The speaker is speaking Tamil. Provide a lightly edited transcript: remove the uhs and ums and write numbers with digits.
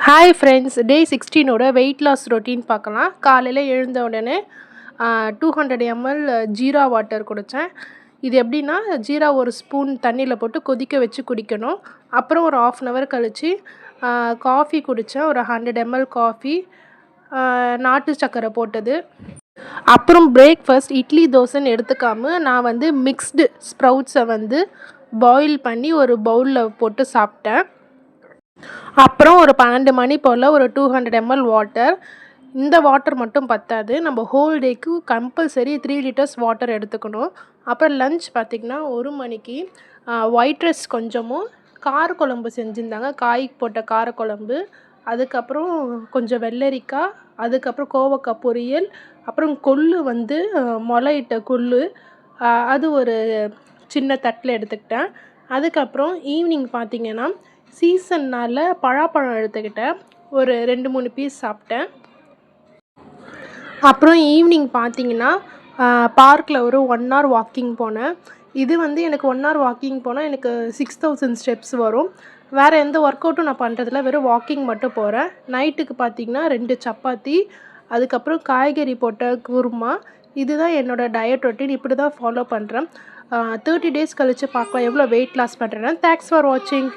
ஹாய் ஃப்ரெண்ட்ஸ், டே 16ஓட வெயிட் லாஸ் ரொட்டீன் பார்க்கலாம். காலையில் எழுந்த உடனே 200 ml ஜீரா வாட்டர் குடித்தேன். இது எப்படின்னா, ஜீரா ஒரு ஸ்பூன் தண்ணியில் போட்டு கொதிக்க வச்சு குடிக்கணும். அப்புறம் ஒரு 1/2 அன் ஹவர் கழித்து காஃபி குடித்தேன். ஒரு 100 ml காஃபி, நாட்டு சர்க்கரை போட்டது. அப்புறம் பிரேக்ஃபாஸ்ட் இட்லி தோசைன்னு எடுத்துக்காமல் நான் வந்து மிக்ஸ்டு ஸ்ப்ரவுட்ஸை வந்து பாயில் பண்ணி ஒரு பவுலில் போட்டு சாப்பிட்டேன். அப்புறம் ஒரு 12 மணி போல் ஒரு 200 ml வாட்டர். இந்த வாட்டர் மட்டும் பத்தாது, நம்ம ஹோல் டேக்கு கம்பல்சரி 3 லிட்டர்ஸ் வாட்டர் எடுத்துக்கணும். அப்புறம் லன்ச் பார்த்திங்கன்னா 1 மணிக்கு ஒயிட் ரைஸ் கொஞ்சமும், காரக்குழம்பு செஞ்சுருந்தாங்க, காய் போட்ட காரக்குழம்பு, அதுக்கப்புறம் கொஞ்சம் வெள்ளரிக்காய், அதுக்கப்புறம் கோவக்காய் பொரியல், அப்புறம் கொள்ளு வந்து முளையிட்ட கொள்ளு, அது ஒரு சின்ன தட்டில் எடுத்துக்கிட்டேன். அதுக்கப்புறம் ஈவினிங் பார்த்திங்கன்னா சீசன்னால் பழாப்பழம் எடுத்துக்கிட்டேன். ஒரு 2-3 பீஸ் சாப்பிட்டேன். அப்புறம் ஈவினிங் பார்த்திங்கன்னா பார்க்கில் ஒரு 1 hour வாக்கிங் போனேன். இது வந்து எனக்கு 1 hour வாக்கிங் போனால் எனக்கு 6000 ஸ்டெப்ஸ் வரும். வேறு எந்த ஒர்க் அவுட்டும் நான் பண்ணுறதில்ல, வெறும் வாக்கிங் மட்டும் போகிறேன். நைட்டுக்கு பார்த்திங்கன்னா 2 சப்பாத்தி, அதுக்கப்புறம் காய்கறி போட்ட குருமா. இதுதான் என்னோடய டயட் ரொட்டீன். இப்படி தான் ஃபாலோ பண்ணுறேன். 30 days கழித்து பார்க்கலாம் எவ்வளோ வெயிட் லாஸ் பண்ணுறேன்னு. தேங்க்ஸ் ஃபார் வாட்சிங்.